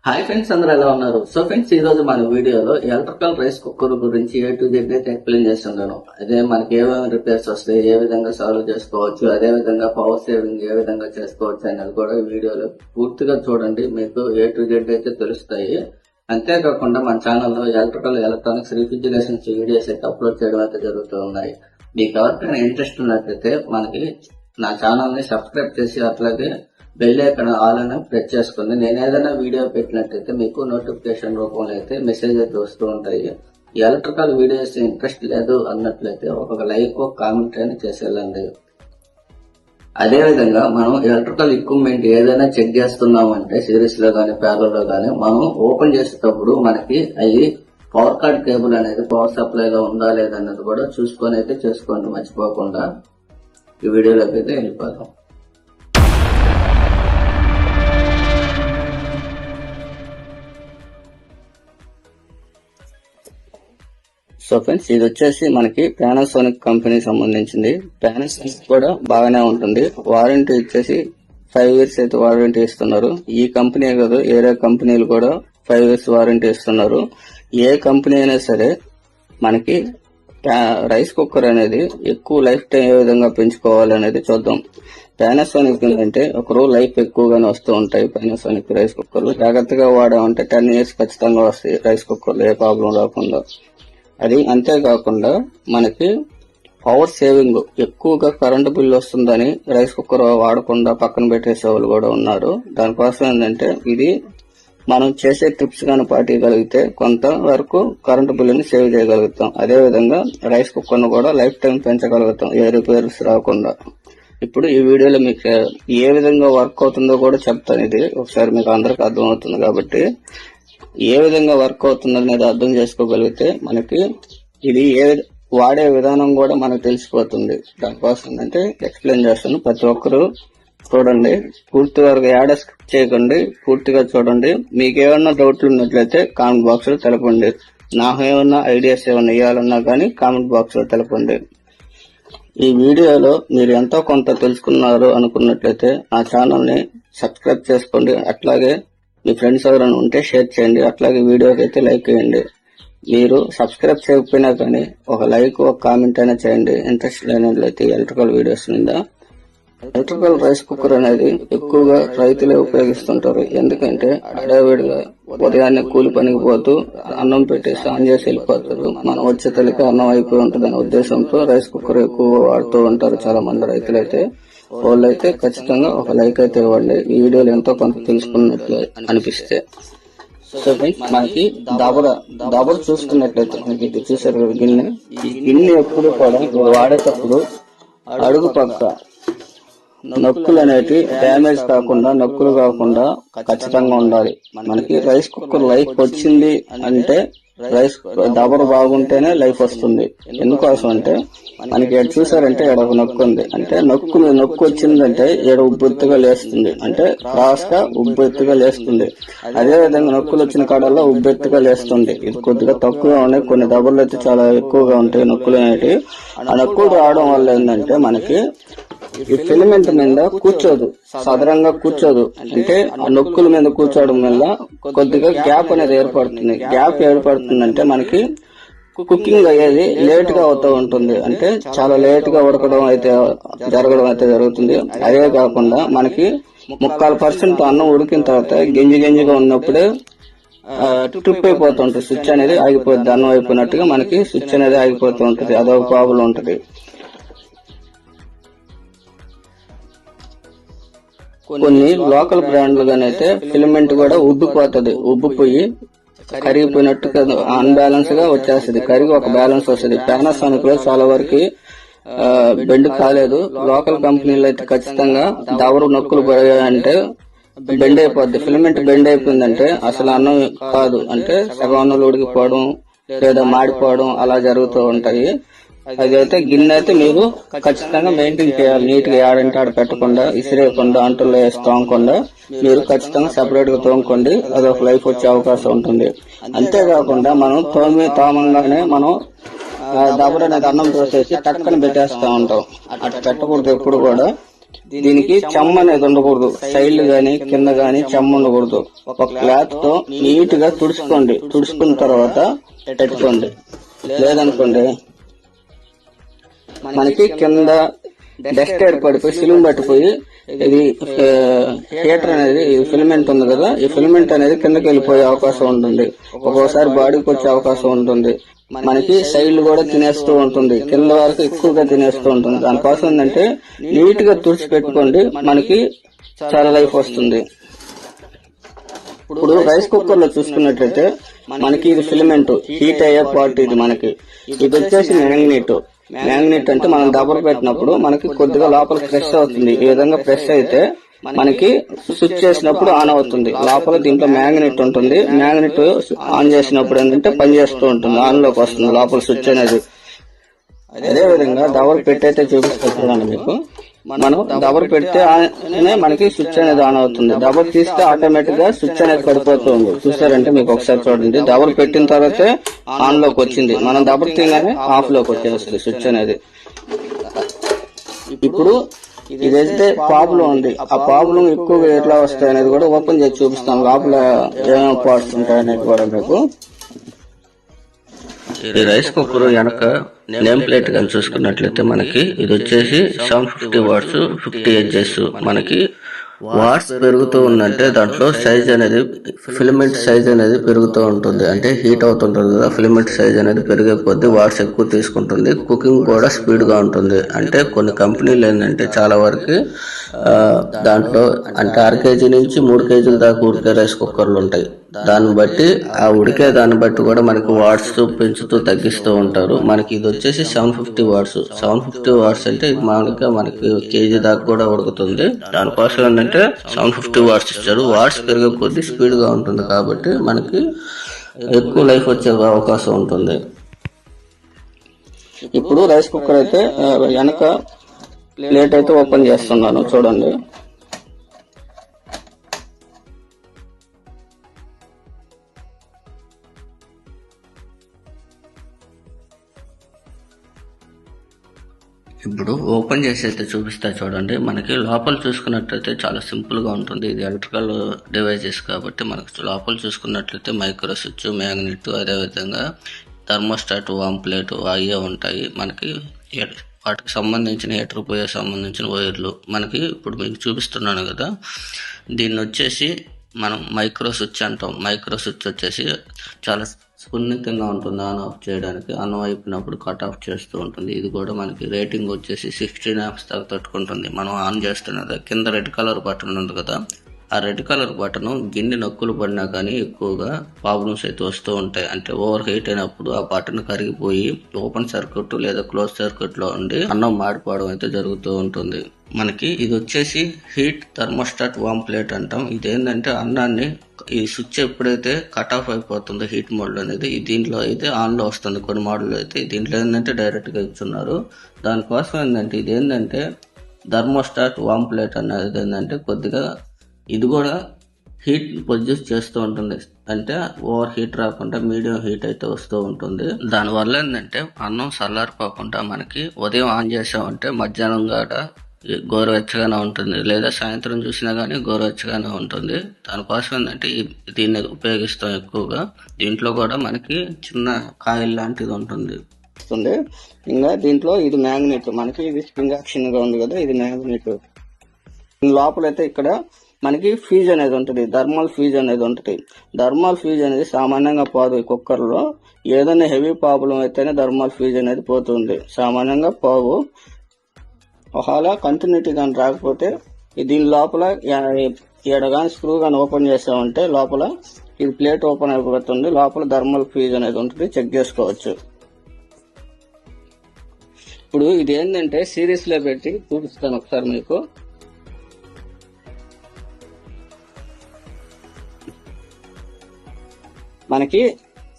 Hi friends, అందరూ ఎలా ఉన్నారు? సో ఫ్రెండ్స్, ఈ రోజు మన వీడియోలో ఎలక్ట్రికల్ రైస్ కుక్కర్ గురించి ఏ టు జెడ్ అయితే ఎక్స్ప్లెయిన్ చేస్తున్నాను. అదే మనకి ఏమేమి రిపేర్స్ వస్తాయి, ఏ విధంగా సాల్వ్ చేసుకోవచ్చు, అదే విధంగా పవర్ సేవింగ్ ఏ విధంగా చేసుకోవచ్చు అనేది కూడా ఈ వీడియోలో పూర్తిగా చూడండి. మీకు ఏ టు జెడ్ అయితే తెలుస్తాయి. అంతేకాకుండా మన ఛానల్లో ఎలక్ట్రానిక్స్ రిఫ్రిజిరేషన్స్ వీడియోస్ అయితే అప్లోడ్ చేయడం అయితే జరుగుతూ ఉన్నాయి. మీకు ఎవరికైనా ఇంట్రెస్ట్ ఉన్నట్లయితే మనకి నా ఛానల్ ని సబ్స్క్రైబ్ చేసి అట్లాగే బెల్ ఐకాన్ ఆల్ అని ప్రెస్ చేసుకోండి. నేను ఏదైనా వీడియో పెట్టినట్టయితే మీకు నోటిఫికేషన్ రూపంలో అయితే మెసేజ్ అయితే వస్తూ ఉంటాయి. ఎలక్ట్రికల్ వీడియోస్ ఇంట్రెస్ట్ లేదు అన్నట్లయితే ఒక లైక్ కామెంట్ అని చేసేళ్ళండి. అదే విధంగా మనం ఎలక్ట్రికల్ ఎక్విప్మెంట్ ఏదైనా చెక్ చేస్తున్నామంటే సిరీస్ లో గానీ ప్యారల్ లో గానీ మనం ఓపెన్ చేసేటప్పుడు మనకి అవి పవర్ కార్డ్ కేబుల్ అనేది పవర్ సప్లై లో ఉందా లేదన్నది కూడా చూసుకొని అయితే చేసుకోండి మర్చిపోకుండా. ఈ వీడియోలోకి అయితే వెళ్ళిపోదాం. సో ఫ్రెండ్స్, ఇది వచ్చేసి మనకి పానాసోనిక్ కంపెనీ సంబంధించింది. పానాసోనిక్ కూడా బాగానే ఉంటుంది. వారంటీ వచ్చేసి 5 years అయితే వారంటీ ఇస్తున్నారు. ఈ కంపెనీ కాదు, వేరే కంపెనీలు కూడా 5 years వారంటీ ఇస్తున్నారు. ఏ కంపెనీ అయినా సరే మనకి రైస్ కుక్కర్ అనేది ఎక్కువ లైఫ్ టైం ఏ విధంగా పెంచుకోవాలనేది చూద్దాం. పానాసోనిక్ ఏంటంటే ఒకరు లైఫ్ ఎక్కువగానే వస్తూ ఉంటాయి. పానాసోనిక్ రైస్ కుక్కర్లు జాగ్రత్తగా వాడామంటే 10 years ఖచ్చితంగా వస్తాయి రైస్ కుక్కర్లు, ఏ ప్రాబ్లం రాకుండా. అది అంతేకాకుండా మనకి పవర్ సేవింగ్, ఎక్కువగా కరెంటు బిల్లు వస్తుందని రైస్ కుక్కర్ వాడకుండా పక్కన పెట్టేసే వాళ్ళు కూడా ఉన్నారు. దానికోసం ఏంటంటే ఇది మనం చేసే టిప్స్ కానీ పాటిగలిగితే కొంత వరకు కరెంటు బిల్లుని సేవ్ చేయగలుగుతాం. అదే విధంగా రైస్ కుక్కర్ ను కూడా లైఫ్ టైం పెంచగలుగుతాం ఏ రిపేర్స్ రాకుండా. ఇప్పుడు ఈ వీడియోలో మీకు ఏ విధంగా వర్క్ అవుతుందో కూడా చెప్తాను. ఇది ఒకసారి మీకు అందరికి అర్థం అవుతుంది కాబట్టి ఏ విధంగా వర్క్ అవుతుంది అనేది అర్థం చేసుకోగలిగితే మనకి ఇది వాడే విధానం కూడా మనకు తెలిసిపోతుంది. దానికోసం అంటే ఎక్స్ప్లెయిన్ చేస్తాను. ప్రతి ఒక్కరు చూడండి, పూర్తి వరకు యాడ్ స్కిప్ చేయకండి, పూర్తిగా చూడండి. మీకు ఏమన్నా డౌట్లు ఉన్నట్లయితే కామెంట్ బాక్స్ లో తెలపండి. నాకు ఏమన్నా ఐడియాస్ ఏమన్నా ఇవ్వాలన్నా కానీ కామెంట్ బాక్స్ లో తెలపండి. ఈ వీడియోలో మీరు ఎంతో కొంత తెలుసుకున్నారు అనుకున్నట్లయితే నా ఛానల్ ని సబ్స్క్రైబ్ చేసుకోండి. అట్లాగే మీ ఫ్రెండ్స్ ఎవరైనా ఉంటే షేర్ చేయండి. అట్లాగే వీడియోకి అయితే లైక్ చేయండి. మీరు సబ్స్క్రైబ్ చేయకపోయినా కానీ ఒక లైక్, ఒక కామెంట్ అయినా చేయండి ఇంట్రెస్ట్ లేనట్లయితే ఎలక్ట్రికల్ వీడియోస్ మీద. ఎలక్ట్రికల్ రైస్ కుక్కర్ అనేది ఎక్కువగా రైతులే ఉపయోగిస్తుంటారు. ఎందుకంటే అడవిడిగా ఉదయాన్నే కూలి పనికి పోతూ అన్నం పెట్టేసి ఆన్ చేసి వెళ్ళిపోతారు. మనం వచ్చే తల్లికి అన్నం అయిపోయి ఉంటుంది అనే ఉద్దేశంతో రైస్ కుక్కర్ ఎక్కువ వాడుతూ ఉంటారు చాలా మంది రైతులైతే. వాళ్ళైతే ఖచ్చితంగా ఒక లైక్ అయితే ఇవ్వండి. ఈ వీడియోలో ఎంతో కొంత తెలుసుకున్నట్లు అనిపిస్తే. సో మనకి దబర చూసుకున్నట్లయితే మనకి ఇది చూసారు కదా గిన్నె. ఈ గిన్నె ఎప్పుడు కూడా వాడేటప్పుడు అడుగు పక్క నొక్కులు అనేవి డ్యామేజ్ కాకుండా, నొక్కులు కాకుండా ఖచ్చితంగా ఉండాలి. మనకి రైస్ కుక్కర్ లైఫ్ వచ్చింది అంటే రైస్ దబరు బాగుంటేనే లైఫ్ వస్తుంది. ఎందుకోసం అంటే మనకి ఇక్కడ చూసారంటే ఇక్కడ ఒక నొక్కు ఉంది. అంటే నొక్కు వచ్చిందంటే ఇక్కడ ఉబ్బెత్తుగా లేస్తుంది, అంటే క్రాస్ గా ఉబ్బెత్తుగా లేస్తుంది. అదే విధంగా నొక్కులు వచ్చిన కాడల్లో ఉబ్బెత్తుగా లేస్తుంది. ఇది కొద్దిగా తక్కువగా ఉన్నాయి, కొన్ని దబర్లు అయితే చాలా ఎక్కువగా ఉంటాయి నొక్కులు అనేవి. ఆ నొక్కులు రావడం వల్ల ఏంటంటే మనకి ఈ ఫిలమెంట్ మీద కూర్చోదు, సదరంగా కూర్చోదు. అంటే ఆ నొక్కుల మీద కూర్చోవడం వల్ల కొద్దిగా గ్యాప్ అనేది ఏర్పడుతుంది. గ్యాప్ ఏర్పడుతుందంటే మనకి కుకింగ్ అయ్యేది లేట్ గా అవుతూ ఉంటుంది. అంటే చాలా లేట్ గా ఉడకడం అయితే జరగడం అయితే జరుగుతుంది. అదే కాకుండా మనకి 3/4% అన్నం ఉడికిన తర్వాత గింజిగా ఉన్నప్పుడే ట్రిప్ అయిపోతుంటుంది. స్విచ్ అనేది ఆగిపోతుంది. అన్నం అయిపోయినట్టుగా మనకి స్విచ్ అనేది ఆగిపోతూ ఉంటుంది. అదొక ప్రాబ్లం ఉంటుంది. కొన్ని లోకల్ బ్రాండ్లుగానైతే ఫిలమెంట్ కూడా ఉబ్బిపోతుంది. ఉబ్బిపోయి కరిగిపోయినట్టుగా అన్బ్యాలెన్స్ గా వచ్చేస్తుంది. కరిగి ఒక బ్యాలెన్స్ వస్తుంది. పానాసోనిక్ లో చాలా వరకు బెండ్ కాలేదు. లోకల్ కంపెనీలో అయితే ఖచ్చితంగా దవరు నొక్కులు పడాయంటే బెండ్ అయిపోద్ది. ఫిలమెంట్ బెండ్ అయిపోయిందంటే అసలు అన్నం కాదు, అంటే సగం అన్నంలో ఉడికిపోవడం లేదా మాడిపోవడం అలా జరుగుతూ ఉంటాయి. అదైతే గిన్నె అయితే మీరు ఖచ్చితంగా మెయింటైన్ చేయాలి. నీట్ గా ఆడంటే ఆడ పెట్టకుండా, ఇసిరేయకుండా, అంటుల్లో వేసి తోమకుండా మీరు ఖచ్చితంగా సెపరేట్ గా తోముకోండి. అదొక లైఫ్ వచ్చే అవకాశం ఉంటుంది. అంతేకాకుండా మనం తోమంగానే మనం దబర అనేది అన్నం తోసేసి టక్కన పెట్టేస్తా ఉంటాం. అట్లా పెట్టకూడదు ఎప్పుడు కూడా. దీనికి చెమ్మ అనేది ఉండకూడదు, సైడ్ గాని కింద గాని చెమ్మ ఉండకూడదు. ఒక క్లాత్ తో నీట్ గా తుడుచుకోండి. తుడుచుకున్న తర్వాత పెట్టుకోండి. లేదనుకోండి మనకి కింద డస్ట్ ఏర్పడిపోయి సిలుం పట్టిపోయి ఇది హీటర్ అనేది ఫిలమెంట్ ఉంది కదా, ఈ ఫిలమెంట్ అనేది కిందకి వెళ్ళిపోయే అవకాశం ఉంటుంది. ఒక్కోసారి బాడీకి వచ్చే అవకాశం ఉంటుంది. మనకి సైడ్లు కూడా తినేస్తూ ఉంటుంది, కింద వరకు ఎక్కువగా తినేస్తూ ఉంటుంది. దానికోసం ఏంటంటే నీట్ గా తుడిచి పెట్టుకోండి, మనకి చాలా లైఫ్ వస్తుంది. ఇప్పుడు రైస్ కుక్కర్ లో చూసుకున్నట్లయితే మనకి ఇది ఫిలమెంట్, హీట్ అయ్యే పార్ట్ ఇది. మనకి ఇది వచ్చేసి మ్యాగ్నెట్ అంటే మనం దబర పెట్టినప్పుడు మనకి కొద్దిగా లోపల ప్రెస్ అవుతుంది. ఈ విధంగా ప్రెస్ అయితే మనకి స్విచ్ చేసినప్పుడు ఆన్ అవుతుంది. లోపల దీంట్లో మ్యాగ్నెట్ ఉంటుంది. మ్యాగ్నెట్ ఆన్ చేసినప్పుడు ఏంటంటే పని చేస్తూ ఉంటుంది, ఆన్ లోకి వస్తుంది లోపల స్విచ్ అనేది. అదే విధంగా దబర పెట్టయితే చూపిస్తా చూడండి మీకు. మనం దబర్ పెడితే మనకి స్విచ్ అనేది ఆన్ అవుతుంది. దబర్ తీస్తే ఆటోమేటిక్ గా స్విచ్ అనేది పడిపోతుంది. చూసారంటే మీకు ఒకసారి చూడండి, దబర్ పెట్టిన తర్వాతే ఆన్ లోకి వచ్చింది. మనం దబర్ తీయగానే ఆఫ్ లోకి వచ్చేస్తుంది స్విచ్ అనేది. ఇప్పుడు ఇదైతే ప్రాబ్లం ఉంది. ఆ ప్రాబ్లం ఎక్కువగా ఎట్లా వస్తాయి అనేది కూడా ఓపెన్ చేసి చూపిస్తాం. లోపల ఏమేమి పార్ట్స్ ఉంటాయి అనేది కూడా మీకు. ఈ రైస్ కుక్కర్ వెనక నేమ్ ప్లేట్ కానీ చూసుకున్నట్లయితే మనకి ఇది వచ్చేసి 750 వాట్స్ 50 హెచ్ఎస్. మనకి వాట్స్ పెరుగుతూ ఉందంటే దాంట్లో సైజ్ అనేది ఫిలమెంట్ సైజ్ అనేది పెరుగుతూ ఉంటుంది. అంటే హీట్ అవుతుంటుంది కదా, ఫిలమెంట్ సైజ్ అనేది పెరిగే కొద్దీ వాట్స్ ఎక్కువ తీసుకుంటుంది. కుకింగ్ కూడా స్పీడ్ గా ఉంటుంది. అంటే కొన్ని కంపెనీలు ఏంటంటే చాలా వరకు దాంట్లో అంటే 1/2 kg నుంచి 3 kg దాకా ఉడికే రైస్ కుక్కర్లు ఉంటాయి. దాన్ని బట్టి ఆ ఉడికే దాన్ని బట్టి కూడా మనకి వాట్స్ పెంచుతూ తగ్గిస్తూ ఉంటారు. మనకి ఇది వచ్చేసి 750 వాట్స్. 750 వాట్స్ అంటే మామూలుగా మనకి కేజీ దాకా కూడా ఉడుకుతుంది. దానికోసం ఏంటంటే 750 వాట్స్ ఇచ్చారు. వాట్స్ పెరిగే కొద్దీ స్పీడ్ గా ఉంటుంది కాబట్టి మనకి ఎక్కువ లైఫ్ వచ్చే అవకాశం ఉంటుంది. ఇప్పుడు రైస్ కుక్కర్ అయితే వెనక ప్లేట్ అయితే ఓపెన్ చేస్తున్నాను చూడండి. ఇప్పుడు ఓపెన్ చేసి అయితే చూపిస్తా చూడండి. మనకి లోపల చూసుకున్నట్లయితే చాలా సింపుల్ గా ఉంటుంది. ఇది ఎలక్ట్రికల్ డివైజెస్ కాబట్టి మనకి లోపల చూసుకున్నట్లయితే మైక్రో స్విచ్, మ్యాగ్నెట్, అదేవిధంగా థర్మోస్టాట్, వామ్ ప్లేట్ అయ్యే ఉంటాయి. మనకి వాటికి సంబంధించిన హీటర్ పోయే సంబంధించిన వైర్లు మనకి ఇప్పుడు మీకు చూపిస్తున్నాను కదా. దీన్ని వచ్చేసి మనం మైక్రో స్విచ్ అంటాం. మైక్రో స్విచ్ వచ్చేసి చాలా సున్నితంగా ఉంటుంది ఆన్ ఆఫ్ చేయడానికి. ఆన్ అయిపోయినప్పుడు కట్ ఆఫ్ చేస్తూ ఉంటుంది. ఇది కూడా మనకి రేటింగ్ వచ్చేసి 16 amps దాకా తట్టుకుంటుంది. మనం ఆన్ చేస్తున్నది కింద రెడ్ కలర్ బటన్ ఉంది కదా, ఆ రెడ్ కలర్ బటన్ గిన్నె నొక్కులు పడినా కానీ ఎక్కువగా ప్రాబ్లమ్స్ అయితే వస్తూ ఉంటాయి. అంటే ఓవర్ హీట్ అయినప్పుడు ఆ బటన్ కరిగిపోయి ఓపెన్ సర్క్యూట్ లేదా క్లోజ్ సర్క్యూట్ లో ఉండి అన్నం మాడిపోవడం అయితే జరుగుతూ ఉంటుంది. మనకి ఇది వచ్చేసి హీట్ థర్మోస్టాట్ వామ్ ప్లేట్ అంటాం. ఇదేంటంటే అన్నాన్ని ఈ స్విచ్ ఎప్పుడైతే కట్ ఆఫ్ అయిపోతుందో హీట్ మోడ్ అనేది దీంట్లో అయితే ఆన్ లో వస్తుంది. కొన్ని మోడల్ అయితే దీంట్లో ఏంటంటే డైరెక్ట్ గా ఇస్తున్నారు. దానికోసం ఏంటంటే ఇదేంటంటే థర్మోస్టాట్ వామ్ ప్లేట్ అనేది ఏంటంటే కొద్దిగా ఇది కూడా హీట్ ప్రొడ్యూస్ చేస్తూ ఉంటుంది. అంటే ఓవర్ హీట్ రాకుండా మీడియం హీట్ అయితే వస్తూ ఉంటుంది. దానివల్ల ఏంటంటే అన్నం చల్లారిపోకుండా మనకి ఉదయం ఆన్ చేసామంటే మధ్యాహ్నం కూడా గోరువెచ్చగానే ఉంటుంది, లేదా సాయంత్రం చూసినా కానీ గోరువెచ్చగానే ఉంటుంది. దానికోసం ఏంటంటే దీన్ని ఉపయోగిస్తాం ఎక్కువగా. దీంట్లో కూడా మనకి చిన్న కాయిల్ లాంటిది ఉంటుంది. ఇంకా దీంట్లో ఇది మ్యాగ్నెట్, మనకి ఇది స్ప్రింగ్ యాక్షన్ గా ఉంది కదా, ఇది మ్యాగ్నెట్. లోపలైతే ఇక్కడ మనకి ఫీజ్ అనేది ఉంటుంది, థర్మల్ ఫీజ్ అనేది ఉంటుంది. థర్మల్ ఫీజ్ అనేది సామాన్యంగా పోదు ఈ కుక్కర్ లో. ఏదైనా హెవీ ప్రాబ్లం అయితేనే థర్మల్ ఫీజ్ అనేది పోతుంది, సామాన్యంగా పోవు. ఒకవేళ కంటిన్యూటీ కానీ రాకపోతే దీని లోపల కానీ స్క్రూ కానీ ఓపెన్ చేసామంటే లోపల ఇది ప్లేట్ ఓపెన్ అయిపోతుంది. లోపల థర్మల్ ఫీజ్ అనేది ఉంటుంది, చెక్ చేసుకోవచ్చు. ఇప్పుడు ఇది ఏంటంటే సిరీస్ లో పెట్టి చూపిస్తాను ఒకసారి మీకు. మనకి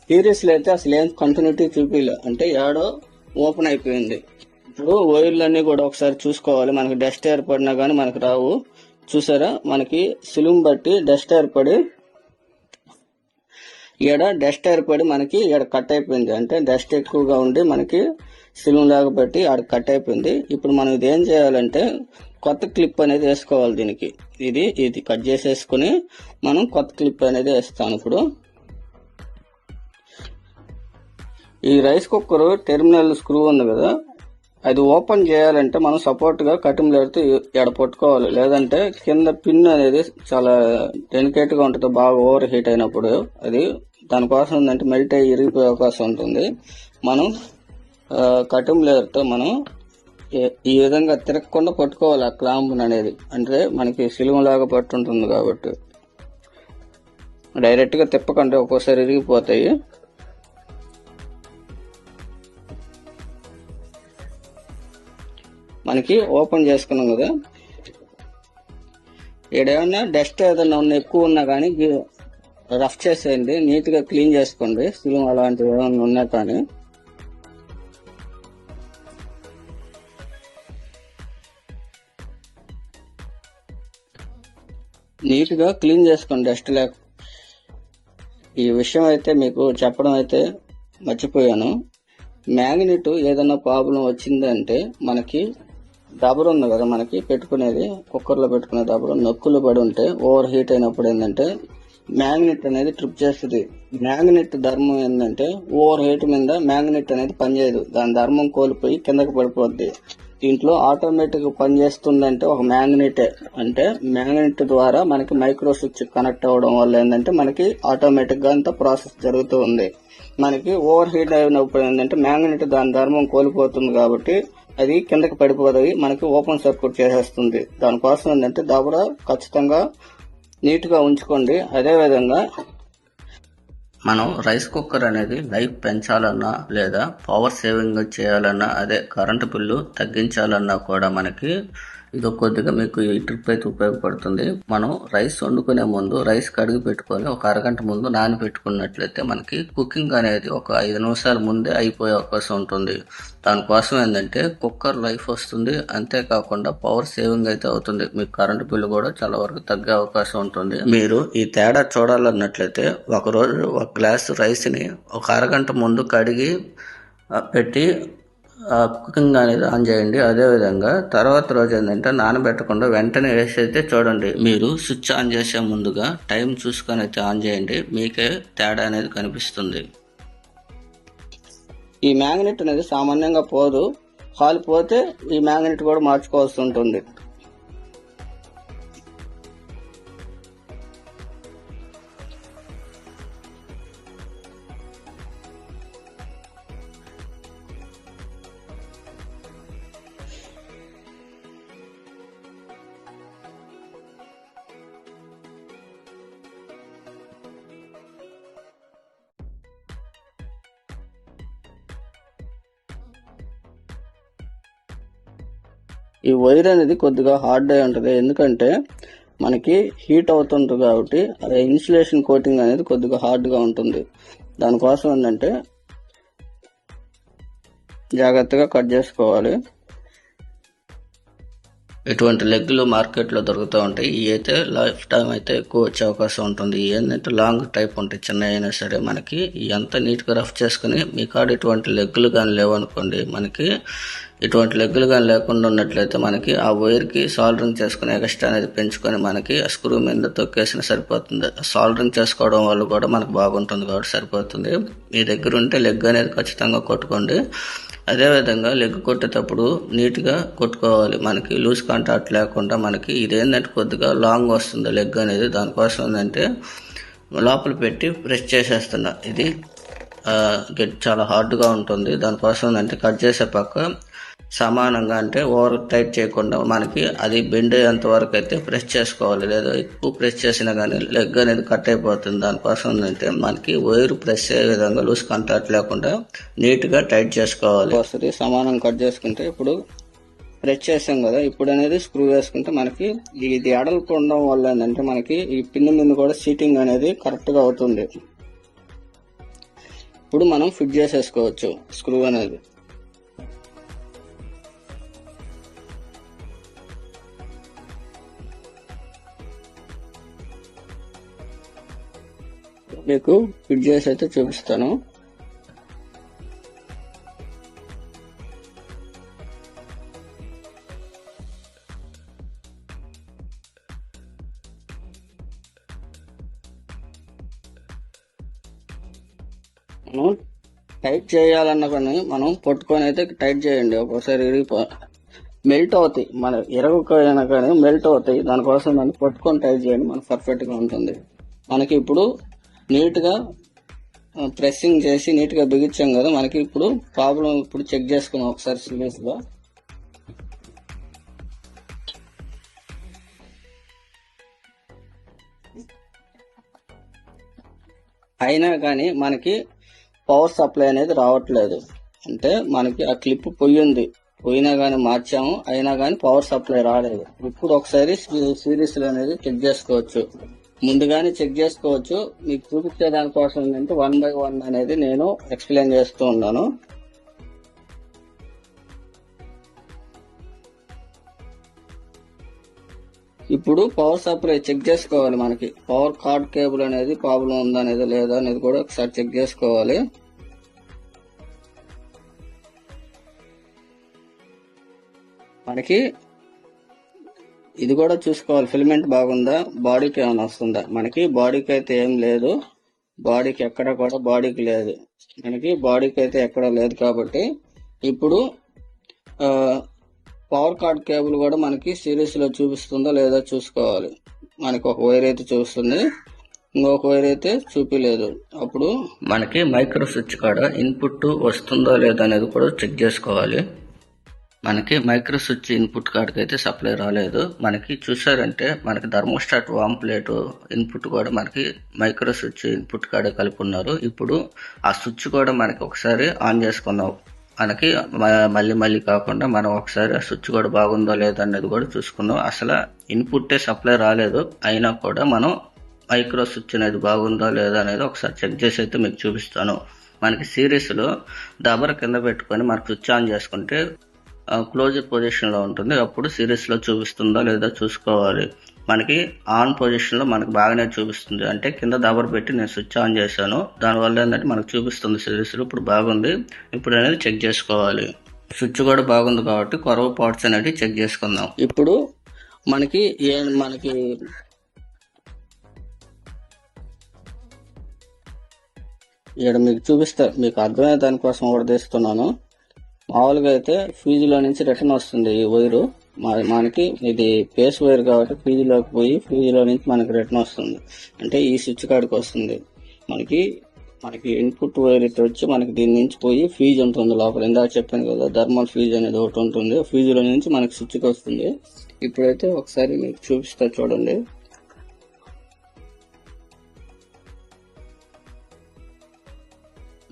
సిరీస్ లో అయితే అసలు ఏం కంటిన్యూటీ చూపిలే, అంటే ఏడో ఓపెన్ అయిపోయింది. ఇప్పుడు వైర్లన్నీ కూడా ఒకసారి చూసుకోవాలి. మనకి డస్ట్ ఏర్పడినా కానీ మనకి రావు. చూసారా, మనకి సిలుం బట్టి డస్ట్ ఏర్పడి డస్ట్ ఏర్పడి మనకి కట్ అయిపోయింది. అంటే డస్ట్ ఎక్కువగా ఉండి మనకి సిలిం లాగా పెట్టి ఆడ కట్ అయిపోయింది. ఇప్పుడు మనం ఇది ఏం చేయాలంటే కొత్త క్లిప్ అనేది వేసుకోవాలి దీనికి. ఇది కట్ చేసేసుకుని మనం కొత్త క్లిప్ అనేది వేస్తాం. ఇప్పుడు ఈ రైస్ కుక్కర్ టెర్మినల్ స్క్రూ ఉంది కదా, అది ఓపెన్ చేయాలంటే మనం సపోర్ట్ గా కటింగ్ లేడితే ఎడ పట్టుకోవాలి, లేదంటే కింద పిన్ అనేది చాలా డెలికేట్ గా ఉంటుంది. బాగా ఓవర్ హీట్ అయినప్పుడు అది దానికోసం ఏంటంటే మెల్ట్ అయ్యి ఇరిగిపోయే అవకాశం ఉంటుంది. మనం కటింగ్ లేడితో మనం ఈ విధంగా తిరగకుండా పట్టుకోవాలి ఆ క్లాంప్ అనేది. అంటే మనకి సిలువ లాగా పట్టుంటుంది కాబట్టి డైరెక్ట్ గా తిప్పకంటే ఒక్కోసారి ఇరిగిపోతాయి. మనకి ఓపెన్ చేసుకున్నాం కదా, ఏడేమన్నా డస్ట్ ఏదన్నా ఉన్నా ఎక్కువ ఉన్నా కానీ రఫ్ చేసేయండి, నీట్ గా క్లీన్ చేసుకోండి. సిలువ అలాంటివి ఏమన్నా ఉన్నా కానీ నీట్ గా క్లీన్ చేసుకోండి డస్ట్ లేక. ఈ విషయం అయితే మీకు చెప్పడం అయితే మర్చిపోయాను. మ్యాగ్నెట్ ఏదైనా ప్రాబ్లం వచ్చిందంటే మనకి దబర్ ఉంది కదా, మనకి పెట్టుకునేది కుక్కర్లో పెట్టుకునే దబరు నొక్కులు పడి ఉంటే ఓవర్ హీట్ అయినప్పుడు ఏంటంటే మ్యాగ్నెట్ అనేది ట్రిప్ చేస్తుంది. మ్యాగ్నెట్ ధర్మం ఏంటంటే ఓవర్ హీట్ మీద మ్యాగ్నెట్ అనేది పనిచేయదు, దాని ధర్మం కోల్పోయి కిందకి పడిపోద్ది. దీంట్లో ఆటోమేటిక్ పనిచేస్తుందంటే ఒక మ్యాగ్నెటే. అంటే మ్యాగ్నెట్ ద్వారా మనకి మైక్రో స్విచ్ కనెక్ట్ అవ్వడం వల్ల ఏంటంటే మనకి ఆటోమేటిక్ గా అంతా ప్రాసెస్ జరుగుతూ ఉంది. మనకి ఓవర్ హీట్ అయినప్పుడు ఏంటంటే మ్యాగ్నెట్ దాని ధర్మం కోల్పోతుంది కాబట్టి అది కిందకి పడిపోయి మనకి ఓపెన్ సర్క్యూట్ చేసేస్తుంది. దానికోసం ఏంటంటే దబర ఖచ్చితంగా నీట్ గా ఉంచుకోండి. అదే విధంగా మనం రైస్ కుక్కర్ అనేది లైఫ్ పెంచాలన్నా లేదా పవర్ సేవింగ్ చేయాలన్నా, అదే కరెంటు బిల్లు తగ్గించాలన్నా కూడా మనకి ఇది కొద్దిగా మీకు ఈ ట్రిప్ అయితే ఉపయోగపడుతుంది. మనం రైస్ వండుకునే ముందు రైస్ కడిగి పెట్టుకొని ఒక అరగంట ముందు నానబెట్టుకున్నట్లయితే మనకి కుకింగ్ అనేది ఒక 5 నిమిషాల ముందే అయిపోయే అవకాశం ఉంటుంది. దానికోసం ఏంటంటే కుక్కర్ లైఫ్ వస్తుంది, అంతేకాకుండా పవర్ సేవింగ్ అయితే అవుతుంది. మీకు కరెంటు బిల్లు కూడా చాలా వరకు తగ్గే అవకాశం ఉంటుంది. మీరు ఈ తేడా చూడాలన్నట్లయితే ఒకరోజు ఒక గ్లాస్ రైస్ ని ఒక అరగంట ముందు కడిగి పెట్టి కుకింగ్ అనేది ఆన్ చేయండి. అదే విధంగా తర్వాత రోజు ఏంటంటే నానబెట్టకుండా వెంటనే వేసి అయితే చూడండి. మీరు స్విచ్ ఆన్ చేసే ముందుగా టైం చూసుకొని అయితే ఆన్ చేయండి, మీకే తేడా అనేది కనిపిస్తుంది. ఈ మ్యాగ్నెట్ అనేది సామాన్యంగా పోదు, కాలిపోతే ఈ మ్యాగ్నెట్ కూడా మార్చుకోవాల్సి ఉంటుంది. ఈ వైర్ అనేది కొద్దిగా హార్డ్ అయి ఉంటుంది, ఎందుకంటే మనకి హీట్ అవుతుంటుంది కాబట్టి అదే ఇన్సులేషన్ కోటింగ్ అనేది కొద్దిగా హార్డ్ గా ఉంటుంది. దానికోసం ఏంటంటే జాగ్రత్తగా కట్ చేసుకోవాలి. ఇటువంటి లెగ్లు మార్కెట్లో దొరుకుతూ ఉంటాయి. ఇవి అయితే లైఫ్ టైం అయితే ఎక్కువ వచ్చే అవకాశం ఉంటుంది. ఏంటంటే లాంగ్ టైప్ ఉంటాయి, చిన్న అయినా సరే మనకి ఎంత నీట్గా రఫ్ చేసుకుని మీ కాడ ఇటువంటి లెగ్లు కానీ లేవనుకోండి, మనకి ఇటువంటి లెగ్లు కానీ లేకుండా ఉన్నట్లయితే మనకి ఆ వైర్కి సాల్డరింగ్ చేసుకుని ఎక్స్ట్రా అనేది పెంచుకొని మనకి ఆ స్క్రూ మీద తొక్కేసిన సరిపోతుంది. సాల్డరింగ్ చేసుకోవడం వల్ల కూడా మనకు బాగుంటుంది కాబట్టి సరిపోతుంది. మీ దగ్గర ఉంటే లెగ్ అనేది ఖచ్చితంగా కొట్టుకోండి. అదేవిధంగా లెగ్ కొట్టేటప్పుడు నీట్గా కొట్టుకోవాలి, మనకి లూజ్ కాంటాక్ట్ లేకుండా. మనకి ఇదేంటంటే కొద్దిగా లాంగ్ వస్తుంది లెగ్ అనేది, దానికోసం ఏంటంటే లోపల పెట్టి ప్రెస్ చేసేస్తున్నా. ఇది చాలా హార్డ్గా ఉంటుంది. దానికోసం ఏంటంటే కట్ చేసే పక్క సమానంగా, అంటే ఓవర్ టైట్ చేయకుండా మనకి అది బెండ్ అయ్యేంత వరకు అయితే ప్రెస్ చేసుకోవాలి. లేదా ఎక్కువ ప్రెస్ చేసినా కానీ లెగ్ అనేది కట్ అయిపోతుంది. దానికోసం ఏంటంటే మనకి వైర్ ప్రెస్ అయ్యే విధంగా లూజ్ కాంటాక్ట్ లేకుండా నీట్గా టైట్ చేసుకోవాలి. వస్తుంది సమానం కట్ చేసుకుంటే. ఇప్పుడు ప్రెస్ చేసాం కదా, ఇప్పుడు అనేది స్క్రూ వేసుకుంటే మనకి ఇది అడలకుండా వల్ల ఏంటంటే మనకి ఈ పిన్ మీద కూడా సీటింగ్ అనేది కరెక్ట్గా అవుతుంది. ఇప్పుడు మనం ఫిట్ చేసేసుకోవచ్చు స్క్రూ అనేది. మీకు ఫిట్ చేసి అయితే చూపిస్తాను. మనం టైట్ చేయాలన్నా కానీ మనం పట్టుకొని అయితే టైట్ చేయండి. ఒక్కోసారి మెల్ట్ అవుతాయి, మన ఇరగకపోయినా కానీ మెల్ట్ అవుతాయి. దానికోసం మనం పట్టుకొని టైట్ చేయండి, మనకు పర్ఫెక్ట్ గా ఉంటుంది. మనకి ఇప్పుడు నీట్ గా ప్రెస్సింగ్ చేసి నీట్ గా బిగించాం కదా. మనకి ఇప్పుడు ప్రాబ్లం ఇప్పుడు చెక్ చేసుకున్నాం ఒకసారి సీరియస్ గా. అయినా కానీ మనకి పవర్ సప్లై అనేది రావట్లేదు. అంటే మనకి ఆ క్లిప్ పోయినా కానీ మార్చాము, అయినా కానీ పవర్ సప్లై రాలేదు. ఇప్పుడు ఒకసారి సిరీస్ అనేది చెక్ చేసుకోవచ్చు, ముందుగానే చెక్ చేసుకోవచ్చు. మీకు చూపించే దానికోసం ఏంటంటే 1 by 1 అనేది నేను ఎక్స్ప్లెయిన్ చేస్తూ ఉన్నాను. ఇప్పుడు పవర్ సప్లై చెక్ చేసుకోవాలి. మనకి పవర్ కార్డ్ కేబుల్ అనేది ప్రాబ్లం ఉందా అనేది లేదా అనేది కూడా ఒకసారి చెక్ చేసుకోవాలి. మనకి ఇది కూడా చూసుకోవాలి, ఫిలమెంట్ బాగుందా, బాడీకి ఏమైనా వస్తుందా. మనకి బాడీకి అయితే ఏం లేదు, బాడీకి ఎక్కడ కూడా బాడీకి లేదు, మనకి బాడీకి అయితే ఎక్కడ లేదు. కాబట్టి ఇప్పుడు పవర్ కార్డ్ కేబుల్ కూడా మనకి సిరీస్ లో చూపిస్తుందా లేదా చూసుకోవాలి. మనకి ఒక వైర్ అయితే చూపిస్తుంది, ఇంకొక వైర్ అయితే చూపిలేదు. అప్పుడు మనకి మైక్రో స్విచ్ కాడ ఇన్పుట్ వస్తుందా లేదా అనేది కూడా చెక్ చేసుకోవాలి. మనకి మైక్రో స్విచ్ ఇన్పుట్ కార్డ్కి అయితే సప్లై రాలేదు. మనకి చూసారంటే మనకి థర్మోస్టాట్ వామ్ ప్లేట్ ఇన్పుట్ కూడా మనకి మైక్రో స్విచ్ ఇన్పుట్ కార్డ్ కలిపి ఉన్నారు. ఇప్పుడు ఆ స్విచ్ కూడా మనకి ఒకసారి ఆన్ చేసుకున్నాం. మనకి మళ్ళీ కాకుండా మనం ఒకసారి ఆ స్విచ్ కూడా బాగుందో లేదో అనేది కూడా చూసుకున్నాం. అసలు ఇన్పుట్టే సప్లై రాలేదు, అయినా కూడా మనం మైక్రో స్విచ్ అనేది బాగుందో లేదో అనేది ఒకసారి చెక్ చేసి అయితే మీకు చూపిస్తాను. మనకి సిరీస్లో దబర కింద పెట్టుకొని మనకు స్విచ్ ఆన్ చేసుకుంటే క్లోజర్ పొజిషన్ లో ఉంటుంది. అప్పుడు సిరీస్ లో చూపిస్తుందో లేదా చూసుకోవాలి. మనకి ఆన్ పొజిషన్ లో మనకి బాగానే చూపిస్తుంది, అంటే కింద దబర్ పెట్టి నేను స్విచ్ ఆన్ చేశాను, దానివల్ల ఏంటంటే మనకు చూపిస్తుంది సిరీస్ లో. ఇప్పుడు బాగుంది, ఇప్పుడు అనేది చెక్ చేసుకోవాలి. స్విచ్ కూడా బాగుంది కాబట్టి కొరవ పార్ట్స్ అనేవి చెక్ చేసుకుందాం. ఇప్పుడు మనకి ఇక్కడ మీకు చూపిస్తా, మీకు అర్థమయ్యే దానికోసం కూడా తీస్తున్నాను. మామూలుగా అయితే ఫీజులో నుంచి రిటర్న్ వస్తుంది ఈ వైరు. మనకి ఇది పేస్ వైర్ కాబట్టి ఫీజులోకి పోయి ఫీజులో నుంచి మనకి రిటర్న్ వస్తుంది, అంటే ఈ స్విచ్ కాడికి వస్తుంది. మనకి ఇన్పుట్ వైర్ ఇటు వచ్చి మనకి దీని నుంచి పోయి ఫీజు ఉంటుంది లోపల. ఇందాక చెప్పాను కదా, థర్మల్ ఫీజు అనేది ఒకటి ఉంటుంది, ఫీజులో నుంచి మనకి స్విచ్కి వస్తుంది. ఇప్పుడైతే ఒకసారి మీకు చూపిస్తా చూడండి.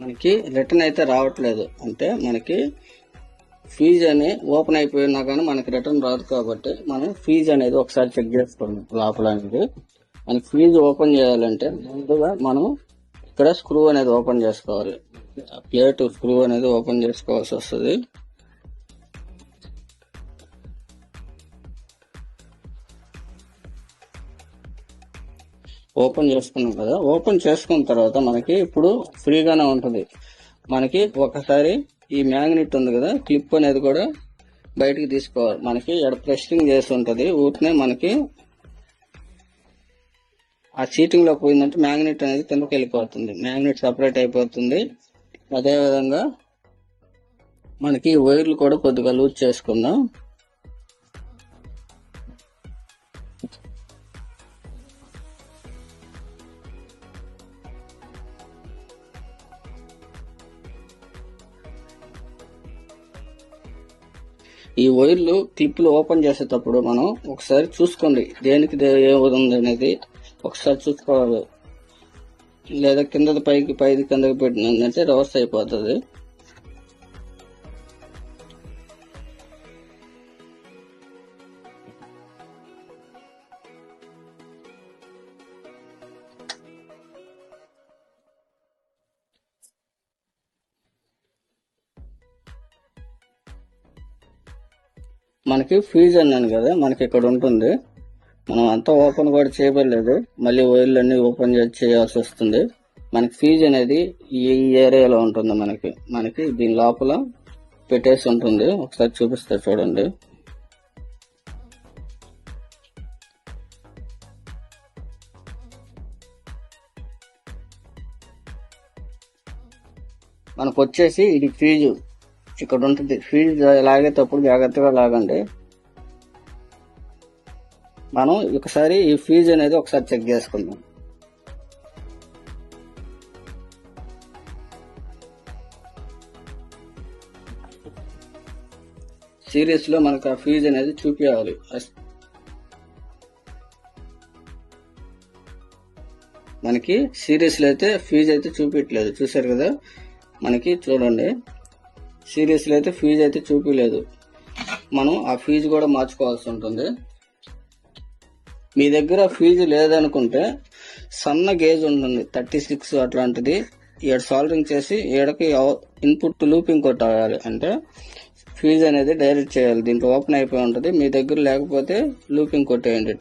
మనకి రిటర్న్ అయితే రావట్లేదు, అంటే మనకి ఫీజు అని ఓపెన్ అయిపోయినా కానీ మనకి రిటర్న్ రాదు. కాబట్టి మనం ఫీజు అనేది ఒకసారి చెక్ చేసుకోండి లోపల అనేది. మనకి ఫీజు ఓపెన్ చేయాలంటే ముందుగా మనం ఇక్కడ స్క్రూ అనేది ఓపెన్ చేసుకోవాలి. ప్లేట్ స్క్రూ అనేది ఓపెన్ చేసుకోవాల్సి వస్తుంది. ఓపెన్ చేసుకున్నాం కదా, ఓపెన్ చేసుకున్న తర్వాత మనకి ఇప్పుడు ఫ్రీగానే ఉంటుంది. మనకి ఒకసారి ఈ మ్యాగ్నెట్ ఉంది కదా, క్లిప్ అనేది కూడా బయటికి తీసుకోవాలి. మనకి ఎక్కడ ప్రెస్సింగ్ చేసి ఉంటుంది, ఊరినే మనకి ఆ సీటింగ్ లో పోయిందంటే మ్యాగ్నెట్ అనేది కిందకి వెళ్ళిపోతుంది, మ్యాగ్నెట్ సపరేట్ అయిపోతుంది. అదేవిధంగా మనకి వైర్లు కూడా కొద్దిగా లూజ్ చేసుకుందాం. ఈ వైర్లు క్లిప్లు ఓపెన్ చేసేటప్పుడు మనం ఒకసారి చూసుకోండి, దేనికి ఏముంది అనేది ఒకసారి చూసుకోవాలి. లేదా కిందది పైకి కిందకి పెట్టినందంటే రివర్స్ అయిపోతుంది. మనకి ఫీజు అన్నాను కదా, మనకి ఇక్కడ ఉంటుంది. మనం అంతా ఓపెన్ కూడా చేయలేదు, మళ్ళీ వైర్లు అన్ని ఓపెన్ చేయాల్సి వస్తుంది. మనకి ఫీజు అనేది ఈ ఏరియాలో ఉంటుంది. మనకి దీని లోపల పెట్టేసి ఉంటుంది. ఒకసారి చూపిస్తా చూడండి. మనకు వచ్చేసి ఇది ఫీజు ఇక్కడ ఉంటుంది. ఫీజు లాగేటప్పుడు జాగ్రత్తగా లాగండి. మనం ఒకసారి ఈ ఫీజు అనేది ఒకసారి చెక్ చేసుకుందాం. సిరీస్ లో మనకు ఆ ఫీజు అనేది చూపించాలి. మనకి సిరీస్ లో అయితే ఫీజు అయితే చూపించలేదు, చూసారు కదా. మనకి చూడండి, సిరీస్ లో అయితే ఫీజు అయితే చూపించలేదు. మనం ఆ ఫీజు కూడా మార్చుకోవాల్సి ఉంటుంది. మీ దగ్గర ఫీజు లేదనుకుంటే సన్న గేజ్ ఉంటుంది 36 అట్లాంటిది, ఈడ సాల్డరింగ్ చేసి ఈడకి ఇన్పుట్ లూపింగ్ కొట్టాలి. అంటే ఫీజు అనేది డైరెక్ట్ చేయాలి. దీంట్లో ఓపెన్ అయిపోయి ఉంటుంది. మీ దగ్గర లేకపోతే లూపింగ్ కొట్టేయండి.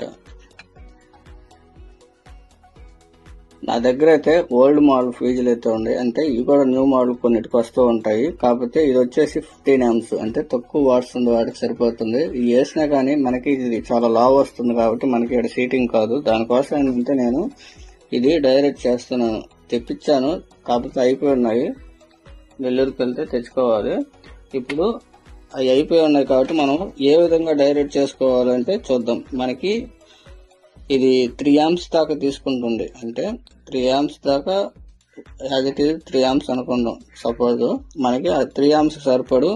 నా దగ్గర అయితే ఓల్డ్ మోడల్ ఫీజులు అయితే ఉన్నాయి. అంటే ఇవి కూడా న్యూ మోడల్ కొన్నిటికి వస్తూ ఉంటాయి. కాకపోతే ఇది వచ్చేసి 15 amps, అంటే తక్కువ వాట్స్ ఉంది, వాటికి సరిపోతుంది. ఇది వేసినా కానీ మనకి ఇది చాలా లావ్ వస్తుంది కాబట్టి మనకి ఇక్కడ సీటింగ్ కాదు. దానికోసం ఏంటంటే నేను ఇది డైరెక్ట్ చేస్తున్నాను. తెప్పించాను, కాకపోతే అయిపోయి ఉన్నాయి. నెల్లూరుకి వెళ్తే తెచ్చుకోవాలి. ఇప్పుడు అవి అయిపోయి ఉన్నాయి కాబట్టి మనం ఏ విధంగా డైరెక్ట్ చేసుకోవాలంటే చూద్దాం. మనకి ఇది 3 amps దాకా తీసుకుంటుంది. అంటే 3 amps దాకా యాజ్ ఇట్ ఈజ్ 3 amps అనుకుందాం. సపోజ్ మనకి ఆ 3 amps సరిపడు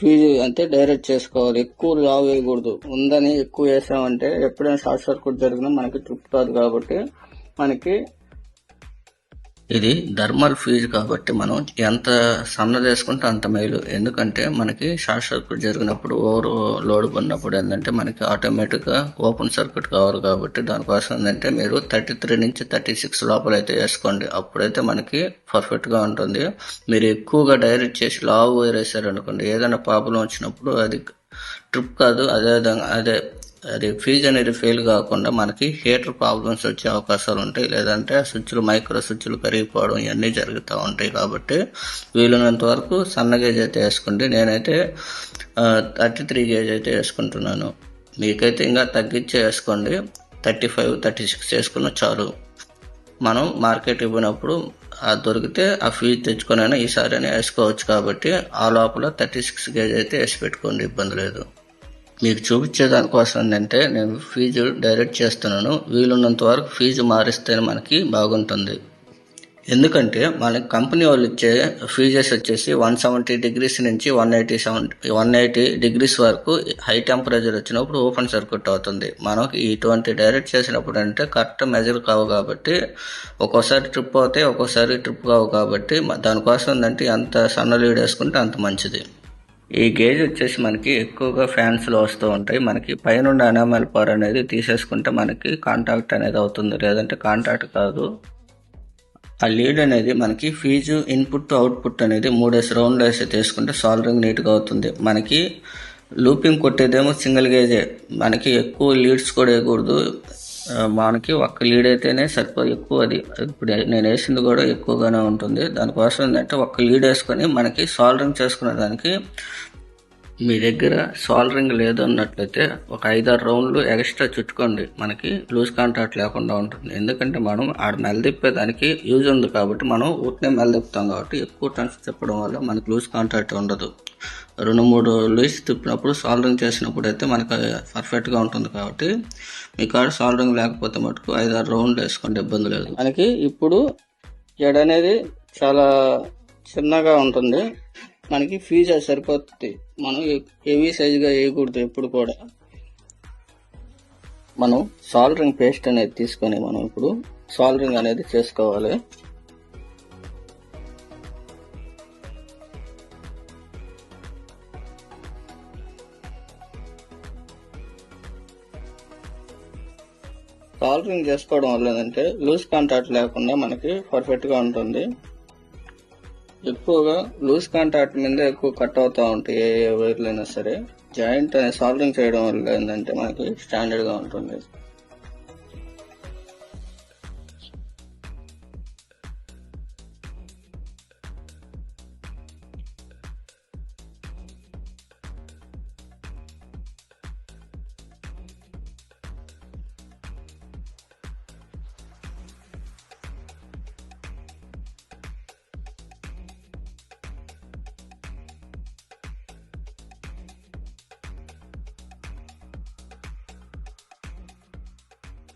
ఫీజు అంటే డైరెక్ట్ చేసుకోవాలి. ఎక్కువ లావ్ వేయకూడదు. ఉందని ఎక్కువ వేసామంటే ఎప్పుడైనా షార్ట్ సర్క్యూట్ జరిగినా మనకి ట్రిప్ కాదు. కాబట్టి మనకి ఇది థర్మల్ ఫీజు కాబట్టి మనం ఎంత సన్నది వేసుకుంటే అంత మేలు. ఎందుకంటే మనకి షార్ట్ సర్క్యూట్ జరిగినప్పుడు ఓవర్ లోడ్ పడినప్పుడు ఏంటంటే మనకి ఆటోమేటిక్గా ఓపెన్ సర్క్యూట్ కావాలి. కాబట్టి దానికోసం ఏంటంటే మీరు 33 నుంచి 36 లోపల అయితే వేసుకోండి. అప్పుడైతే మనకి పర్ఫెక్ట్గా ఉంటుంది. మీరు ఎక్కువగా డైరెక్ట్ చేసి లావు వైర్ వేసారనుకోండి, ఏదైనా ప్రాబ్లం వచ్చినప్పుడు అది ట్రిప్ కాదు, అది ఫీజు అనేది ఫెయిల్ కాకుండా మనకి హీటర్ ప్రాబ్లమ్స్ వచ్చే అవకాశాలు ఉంటాయి. లేదంటే స్విచ్లు, మైక్రో స్విచ్లు కరిగిపోవడం ఇవన్నీ జరుగుతూ ఉంటాయి. కాబట్టి వీలున్నంత వరకు సన్న గేజ్ అయితే వేసుకోండి. నేనైతే 33 గేజ్ అయితే వేసుకుంటున్నాను. మీకైతే ఇంకా తగ్గించే వేసుకోండి. 35, 36 వేసుకున్న చాలు. మనం మార్కెట్ ఇవ్వనప్పుడు దొరికితే ఆ ఫీజు తెచ్చుకొనైనా ఈసారైనా వేసుకోవచ్చు. కాబట్టి ఆ లోపల 36 గేజ్ అయితే వేసి పెట్టుకోండి, ఇబ్బంది లేదు. మీకు చూపించే దానికోసం ఏంటంటే నేను ఫీజు డైరెక్ట్ చేస్తున్నాను. వీలున్నంత వరకు ఫీజు మారిస్తేనే మనకి బాగుంటుంది. ఎందుకంటే మనకి కంపెనీ వాళ్ళు ఇచ్చే ఫీజెస్ వచ్చేసి 170 degrees నుంచి 180 degrees వరకు హై టెంపరేచర్ వచ్చినప్పుడు ఓపెన్ సర్క్యూట్ అవుతుంది. మనకి ఇటువంటి డైరెక్ట్ చేసినప్పుడు అంటే కరెక్ట్ మెజర్ కావు. కాబట్టి ఒక్కోసారి ట్రిప్ అవుతాయి, ఒక్కోసారి ట్రిప్ కావు. కాబట్టి దానికోసం ఏంటంటే ఎంత సన్న లీడ్ వేసుకుంటే అంత మంచిది. ఈ గేజ్ వచ్చేసి మనకి ఎక్కువగా ఫ్యాన్స్లో వస్తూ ఉంటాయి. మనకి పైనుండి ఎనామెల్ పవర్ అనేది తీసేసుకుంటే మనకి కాంటాక్ట్ అనేది అవుతుంది, లేదంటే కాంటాక్ట్ కాదు. ఆ లీడ్ అనేది మనకి ఫీజు ఇన్పుట్ అవుట్పుట్ అనేది 3 రౌండ్లు వేసి తీసుకుంటే సాల్డరింగ్ నీట్గా అవుతుంది. మనకి లూపింగ్ కొట్టేదేమో సింగిల్ గేజే. మనకి ఎక్కువ లీడ్స్ కూడా వేయకూడదు. మనకి ఒక్క లీడ్ అయితేనే సరిపోదు. ఎక్కువ అది ఇప్పుడు నేను వేసింది కూడా ఎక్కువగానే ఉంటుంది. దానికోసం ఏంటంటే ఒక్క లీడ్ వేసుకొని మనకి సాల్డరింగ్ చేసుకునే దానికి మీ దగ్గర సాల్డరింగ్ లేదు అన్నట్లయితే ఒక 5-6 రౌండ్లు ఎక్స్ట్రా చుట్టుకోండి. మనకి లూజ్ కాంటాక్ట్ లేకుండా ఉంటుంది. ఎందుకంటే మనం ఆడ మెలదిప్పేదానికి యూజ్ ఉంది కాబట్టి మనం ఊరినే మెలదిప్పుతాం. కాబట్టి ఎక్కువ టన్స్ తిప్పడం వల్ల మనకి లూజ్ కాంటాక్ట్ ఉండదు. 2-3 లూజ్ తిప్పినప్పుడు సాల్డరింగ్ చేసినప్పుడు అయితే మనకి పర్ఫెక్ట్గా ఉంటుంది. కాబట్టి మీ కాడ సాల్డరింగ్ లేకపోతే మటుకు 5-6 రౌండ్లు వేసుకోండి, ఇబ్బంది లేదు. మనకి ఇప్పుడు జడ అనేది చాలా చిన్నగా ఉంటుంది. మనకి ఫీజు సరిపోతుంది. మనం హెవీ సైజుగా వేయకూడదు ఎప్పుడు కూడా. మనం సాల్డరింగ్ పేస్ట్ అనేది తీసుకొని మనం ఇప్పుడు సాల్డరింగ్ అనేది చేసుకోవాలి. సాల్డరింగ్ చేసుకోవడం వల్ల ఏంటంటే లూజ్ కాంటాక్ట్ లేకుండా మనకి పర్ఫెక్ట్గా ఉంటుంది. ఎక్కువగా లూజ్ కాంటాక్ట్ మీద ఎక్కువ కట్ అవుతూ ఉంటాయి. ఏ వైర్లు అయినా సరే జాయింట్ అనేది సాల్డరింగ్ చేయడం వల్ల ఏంటంటే మనకి స్టాండర్డ్గా ఉంటుంది.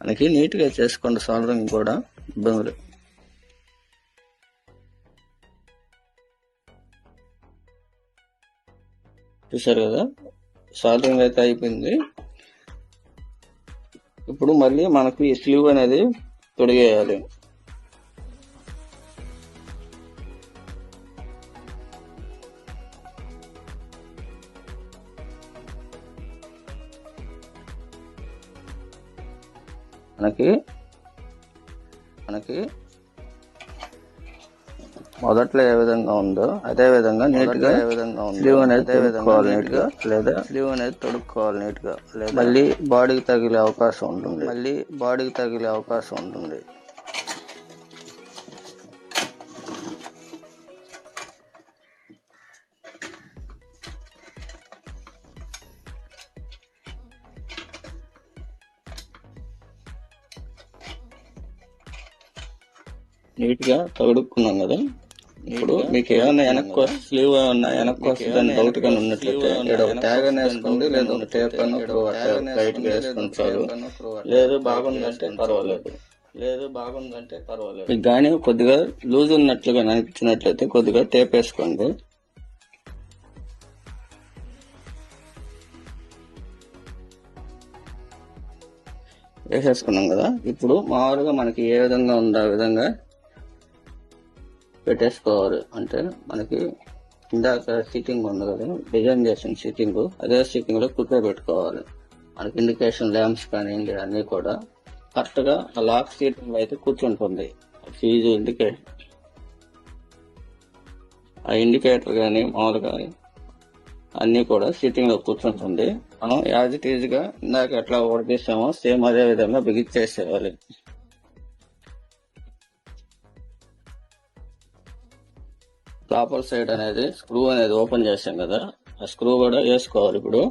మనకి నీట్ గా చేసుకోండి, సాల్డరింగ్ కూడా ఇబ్బంది లేదు. చూసారు కదా, సాల్డరింగ్ అయితే అయిపోయింది. ఇప్పుడు మళ్ళీ మనకి స్లీవ్ అనేది తొడిగేయాలి. మనకి మొదట్లో ఏ విధంగా ఉందో అదే విధంగా నీట్ గా స్లీవ్ అనేది తొడుక్కోవాలి నీట్ గా, లేదా స్లీవ్ అనేది తొడుక్కోవాలి నీట్ గా, లేదా మళ్ళీ బాడీకి తగిలే అవకాశం ఉంటుంది. నీట్ గా తగుడుకున్నాం కదా. ఇప్పుడు మీకు ఏమైనా వెనక్కి స్లీవ్ ఏమన్నా వెనక్కి వస్తుందని డౌట్ గా ఉన్నట్లయితే ఇక్కడ ఒక ట్యాగ్ అని వేసుకోండి, లేదా ఒక టేప్ అని లైట్ గా వేసుకొని చాలు. లేదు బాగుందంటే పర్వాలేదు. మీకు కానీ కొద్దిగా లూజ్ ఉన్నట్లుగా అనిపించినట్లయితే కొద్దిగా టేప్ వేసుకోండి. వేసేసుకున్నాం కదా. ఇప్పుడు మామూలుగా మనకి ఏ విధంగా ఉందో ఆ విధంగా పెట్టేసుకోవాలి. అంటే మనకి ఇందాక సీటింగ్ ఉంది కదా, డిజైన్ చేసిన సీటింగ్, అదే సీటింగ్ లో కూర్చోబెట్టుకోవాలి. మనకి ఇండికేషన్ ల్యాంప్స్ కానివ్వండి అన్ని కూడా కరెక్ట్ గా ఆ లాక్ సీటింగ్ అయితే కూర్చుంటుంది. ఫీజు ఇండికేటర్, ఆ ఇండికేటర్ కానీ మామూలుగా అన్ని కూడా సీటింగ్ లో కూర్చుంటుంది. మనం యాజ్ ఇట్ ఈజ్ గా ఇందాక ఎట్లా ఓడిపిస్తామో సేమ్ అదే విధంగా బిగించేసేయాలి. లోపల సైడ్ అనేది స్క్రూ అనేది ఓపెన్ చేసాం కదా, ఆ స్క్రూ కూడా వేసుకోవాలి. ఇప్పుడు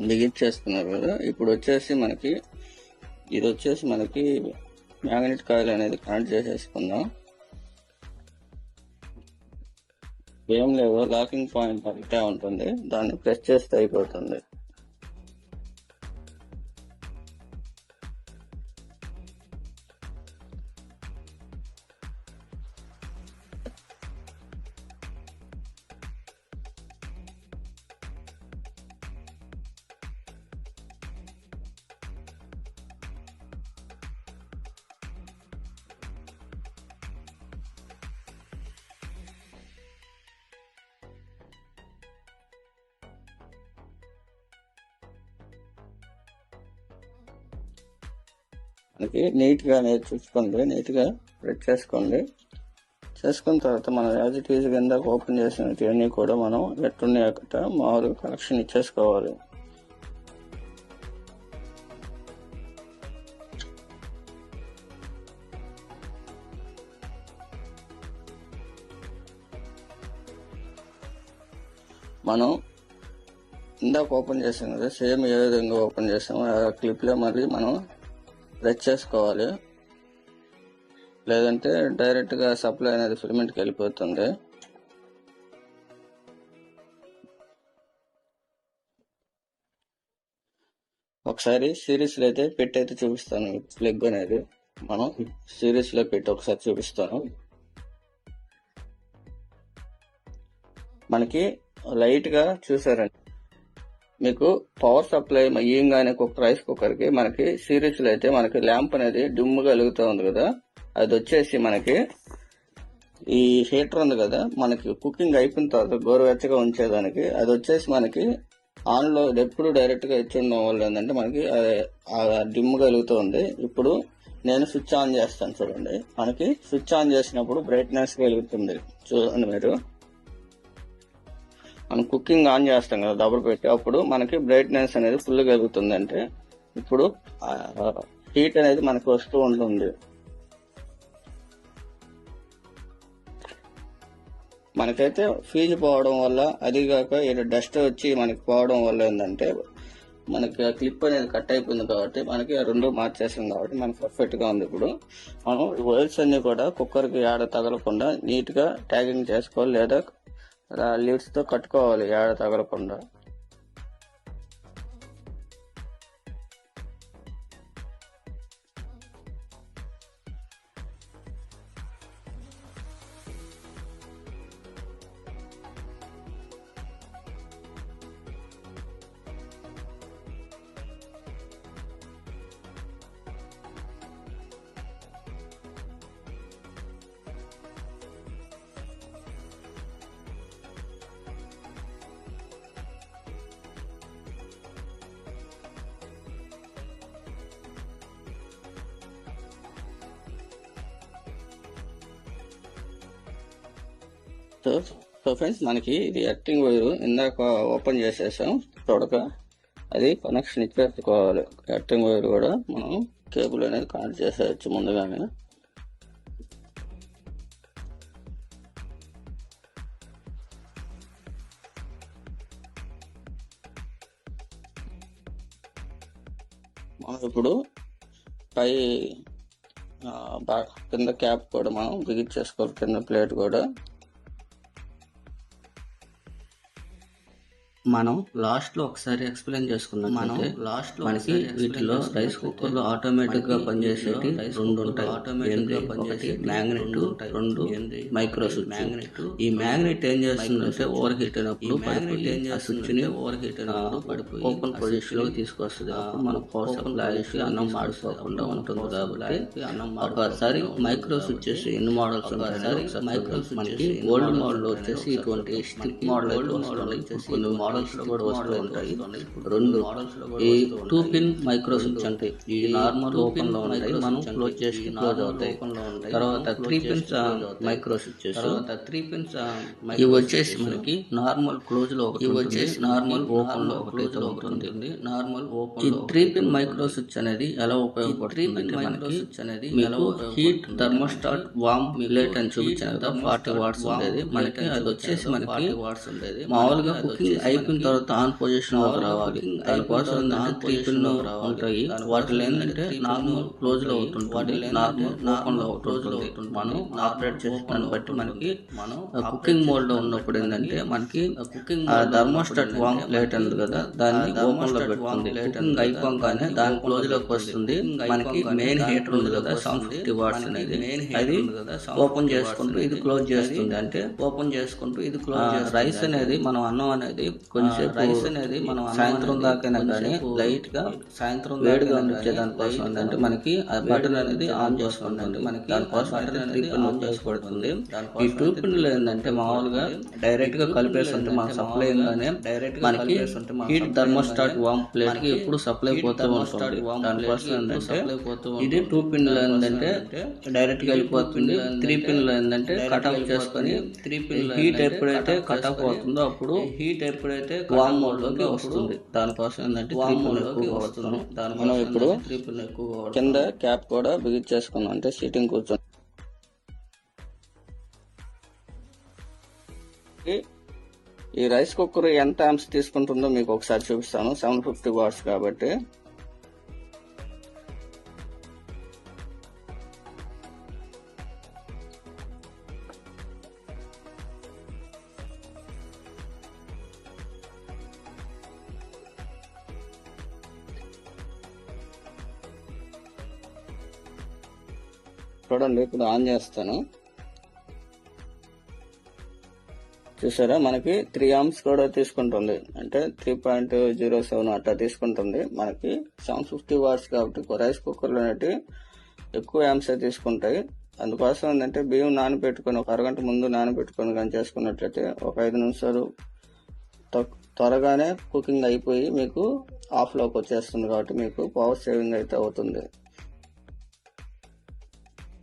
బిగించేస్తున్నారు కదా. ఇప్పుడు వచ్చేసి మనకి మ్యాగ్నెట్ కాయిల్ అనేది కనెక్ట్ చేసేసుకుందాం. ఏం లేదు, లాకింగ్ పాయింట్ ఒకటే ఉంటుంది, దాన్ని ప్రెస్ చేస్తే అయిపోతుంది. మనకి నీట్ గా అనేది చూసుకోండి, నీట్ గా ప్రెస్ చేసుకోండి. చేసుకున్న తర్వాత మనం యాజ్ ఇట్ ఈజ్ కింద ఓపెన్ చేసినవన్నీ కూడా మనం ఎట్టున్నాయి అక్కడ మామూలుగా కనెక్షన్ ఇచ్చేసుకోవాలి. మనం ఇందాక ఓపెన్ చేసాం కదా, సేమ్ ఏ విధంగా ఓపెన్ చేసామో ఆ క్లిప్ లో మళ్ళీ మనం ప్రెస్ చేసుకోవాలి. లేదంటే డైరెక్ట్ గా సప్లై అనేది ఫిలమెంట్ కి వెళ్ళిపోతుంది. ఒకసారి సిరీస్ లో అయితే పెట్టి చూపిస్తాను. ప్లగ్ అనేది మనం సిరీస్ లో పెట్టి ఒకసారి చూపిస్తాను. మనకి లైట్ గా చూసారండి, మీకు పవర్ సప్లై ఇయ్యంగానే రైస్ కుక్కర్ కి మనకి సిరీస్ లో అయితే మనకి ల్యాంప్ అనేది డిమ్గా వెలుగుతూ ఉంది కదా, అది వచ్చేసి మనకి ఈ హీటర్ ఉంది కదా, మనకి కుకింగ్ అయిపోయిన తర్వాత గోరువెచ్చగా ఉంచేదానికి అది వచ్చేసి మనకి ఆన్ లో ఎప్పుడు డైరెక్ట్ గా ఇచ్చి ఉండడం వల్ల ఏంటంటే మనకి డిమ్గా వెలుగుతూ ఉంది. ఇప్పుడు నేను స్విచ్ ఆన్ చేస్తాను చూడండి. మనకి స్విచ్ ఆన్ చేసినప్పుడు బ్రైట్నెస్ వెలుగుతుంది చూడండి. మీరు మనం కుకింగ్ ఆన్ చేస్తాం కదా దబ్బర పెట్టి, అప్పుడు మనకి బ్రైట్నెస్ అనేది ఫుల్ కలుగుతుంది. అంటే ఇప్పుడు హీట్ అనేది మనకి వస్తూ ఉంటుంది. మనకైతే ఫీజు పోవడం వల్ల, అదిగాక ఇక్కడ డస్ట్ వచ్చి మనకి పోవడం వల్ల ఏంటంటే మనకి ఆ క్లిప్ అనేది కట్ అయిపోయింది కాబట్టి మనకి ఆ రెండు మార్చేసాం కాబట్టి మనకి పర్ఫెక్ట్ గా ఉంది. ఇప్పుడు మనం వైర్స్ అన్ని కూడా కుక్కర్ కి ఏడ తగలకుండా నీట్ గా ట్యాగింగ్ చేసుకోవాలి, లేదా లీడ్స్ తో కట్టుకోవాలి ఏడ తగలకుండా. సో ఫ్రెండ్స్, మనకి ఇది ఎర్తింగ్ వైర్ ఇందాక ఓపెన్ చేసేసాం చూడక, అది కనెక్షన్ ఇచ్చేసుకోవాలి. ఎర్తింగ్ వైర్ కూడా మనం కేబుల్ అనేది కనెక్ట్ చేసేయచ్చు ముందుగానే. మనం ఇప్పుడు పై కింద క్యాప్ కూడా మనం బిగించేసుకోవాలి, కింద ప్లేట్ కూడా. మనం లాస్ట్ లో ఒకసారి ఎక్స్ప్లెయిన్ చేసుకున్నాం. మనకి వీటిలో రైస్ కుక్కర్ లో ఆటోమేటిక్ గా పనిచేసేటి రెండు ఉంటాయి. ఒకటి మ్యాగ్నెట్, రెండు మైక్రో స్విచ్. ఈ మ్యాగ్నెట్ ఏం చేస్తుందంటే ఓవర్ హీట్ అయినప్పుడు స్విచ్ ని ఓపెన్ పొజిషన్ లో తీసుకొస్తుంది. మనం పవర్ సప్లై అన్నం మాడిపోకుండా ఉంటుంది కాబట్టి. ఒకసారి మైక్రో స్విచెస్ ఎన్ని మోడల్స్ ఉంటాయి? మైక్రో మనకి ఓల్డ్ మోడల్ లో వచ్చేసి ఇటువంటి స్టిక్ మోడల్ కొన్ని మోడల్స్ లో కూడా వస్తూ ఉంటాయి. రెండు ఈ 2 పిన్ మైక్రో స్విచ్ అంటే ఈ నార్మల్ ఓపెన్ లో ఉంటాయి, మనం క్లోజ్ చేసి క్లోజ్ అవుతాయి. తర్వాత 3 పిన్స్ మైక్రో స్విచెస్, ఇవి వచ్చేసి మనకి నార్మల్ క్లోజ్ లో ఒకటి, వచ్చేసి నార్మల్ ఓపెన్ లో ఒకటి ఉంటుంది. ఈ 3 పిన్ మైక్రో స్విచ్ అనేది ఎలా ఉపయోగపడుతుంది అంటే, మీకు హీట్ థర్మోస్టాట్ వామ్ ప్లేట్ అని చూపించాను కదా, 40 వాట్స్ ఉండేది మనకి. అది వచ్చేసి మనకి మామూలుగా కుకింగ్ అయిపోయిన తర్వాత ఆన్ పొజిషన్ లోకి రావాలి. దానికోసం 3 పిన్ ఉంటాయి. వాటిలో ఏంటంటే నార్మల్ క్లోజ్ లో అవుతుంటుంది, నార్మల్ ఓపెన్ లో అవుతుంటుంది. మనం ఆపరేట్ చేసే దాన్ని బట్టి మనకి కుకింగ్ మోడ్ లో ఉన్నప్పుడు ఏంటంటే మనకి థర్మోస్టాట్ వామ్ ప్లేట్ ఉంది కదా, దాన్ని ఓపెన్ లో పెట్టుకుంది. కుకింగ్ అయిపోగానే దాని క్లోజ్ లోకి వస్తుంది. మనకి మెయిన్ హీటర్ ఉంది కదా 750 వాట్స్ అనేది, అది ఓపెన్ చేసుకుంటూ ఇది క్లోజ్ చేస్తుంది. అంటే రైస్ అనేది మనం అన్నం అనేది కొంచెం రైస్ అనేది మనం సాయంత్రం దాకైనా కానీ లైట్ గా వేడిగా ఉంచే దానికోసం ఏంటంటే మనకి ఆ బటన్ అనేది ఆన్ చేసుకుంటుంది. మనకి దానికోసం 3 పిన్ ఉపయోగపడుతుంది. ఈ 2 పిన్లు ఏంటంటే మామూలుగా డైరెక్ట్ గా కలిపేస్తుంటే మన సప్లై గానే మనకి హీట్ థర్మోస్టాట్ వామ్ ప్లేట్ కి ఎప్పుడు సప్లై పోతూ ఉంటుంది. దానికోసం ఏంటంటే ఇది 2 పిన్లు ఏంటంటే డైరెక్ట్ గా వెళ్ళిపోతుంది. 3 పిన్లు ఏంటంటే కట్ ఆఫ్ చేసుకొని హీట్ ఎప్పుడైతే కట్ ఆఫ్ అవుతుందో అప్పుడు వామ్ మోడ్ లోకి వస్తుంది. దానికోసం ఏంటంటే 3 పిన్ ఎక్కువగా వస్తుంది. మనం ఇప్పుడు కింద క్యాప్ కూడా బిగించేసుకున్నాం, అంటే సీటింగ్ కూర్చొని. ఈ రైస్ కుక్కర్ ఎంత ఆంప్స్ తీసుకుంటుందో మీకు ఒకసారి చూపిస్తాను. 750 వాట్స్ కాబట్టి చూడండి. ఇప్పుడు ఆన్ చేస్తాను, చూసారా మనకి 3 amps కూడా తీసుకుంటుంది, అంటే 3.07 అట్లా తీసుకుంటుంది. మనకి 750 వాట్స్ కాబట్టి రైస్ కుక్కర్లు అనేవి ఎక్కువ amps తీసుకుంటాయి. అందుకోసం ఏంటంటే బియ్యం నానబెట్టుకొని ఒక అరగంట ముందు నానబెట్టుకొని కానీ చేసుకున్నట్లయితే ఒక 5 నిమిషాలు త్వరగానే కుకింగ్ అయిపోయి మీకు ఆఫ్ లోకి వచ్చేస్తుంది కాబట్టి మీకు పవర్ సేవింగ్ అయితే అవుతుంది.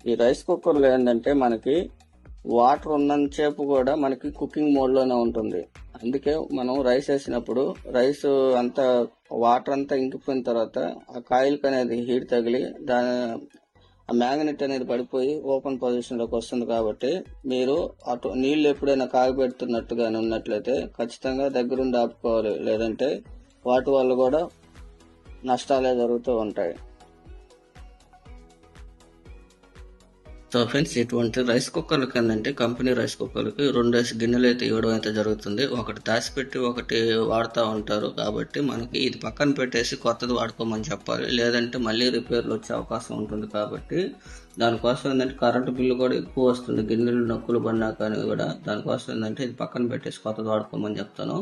ఈ రైస్ కుక్కర్లో ఏంటంటే మనకి వాటర్ ఉన్నంతసేపు కూడా మనకి కుకింగ్ మోడ్ లోనే ఉంటుంది. అందుకే మనం రైస్ వేసినప్పుడు రైస్ అంతా వాటర్ అంతా ఇంకిపోయిన తర్వాత ఆ కాయిల్కి అనేది హీట్ తగిలి ఆ మ్యాగ్నెట్ అనేది పడిపోయి ఓపెన్ పొజిషన్ లోకి వస్తుంది. కాబట్టి మీరు అటు నీళ్లు ఎప్పుడైనా కాగబెడుతున్నట్టుగానే ఉన్నట్లయితే ఖచ్చితంగా దగ్గరుండి ఆపుకోవాలి, లేదంటే వాటి వల్ల కూడా నష్టాలే జరుగుతూ ఉంటాయి. సో ఫ్రెండ్స్, ఇటువంటి రైస్ కుక్కర్లకి ఏంటంటే కంపెనీ రైస్ కుక్కర్లకి 2 గిన్నెలు అయితే ఇవ్వడం అయితే జరుగుతుంది. ఒకటి దాచిపెట్టి ఒకటి వాడుతూ ఉంటారు. కాబట్టి మనకి ఇది పక్కన పెట్టేసి కొత్తది వాడుకోమని చెప్పాలి, లేదంటే మళ్ళీ రిపేర్లు వచ్చే అవకాశం ఉంటుంది. కాబట్టి దానికోసం ఏంటంటే కరెంటు బిల్లు కూడా ఎక్కువ వస్తుంది, గిన్నెలు నొక్కులు పడినా కానీ కూడా. దానికోసం ఏంటంటే ఇది పక్కన పెట్టేసి కొత్తది వాడుకోమని చెప్తాను.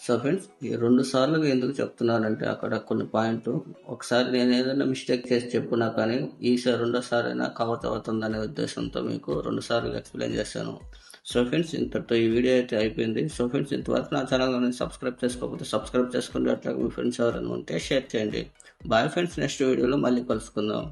సో ఫ్రెండ్స్, ఈ 2 సార్లు ఎందుకు చెప్తున్నానంటే అక్కడ కొన్ని పాయింట్, ఒకసారి నేను ఏదైనా మిస్టేక్ చేసి చెప్పున్నా కానీ ఈసారి రెండోసారి అయినా కవర్ అవుతుందనే ఉద్దేశంతో మీకు 2 సార్లు ఎక్స్ప్లెయిన్ చేశాను. సో ఫ్రెండ్స్, ఇంతటితో ఈ వీడియో అయితే అయిపోయింది. సో ఫ్రెండ్స్, ఇంతవరకు నా ఛానల్ సబ్స్క్రైబ్ చేసుకోకపోతే సబ్స్క్రైబ్ చేసుకోండి. అట్లా మీ ఫ్రెండ్స్ ఎవరైనా ఉంటే షేర్ చేయండి. బాయ్ ఫ్రెండ్స్, నెక్స్ట్ వీడియోలో మళ్ళీ కలుసుకుందాం.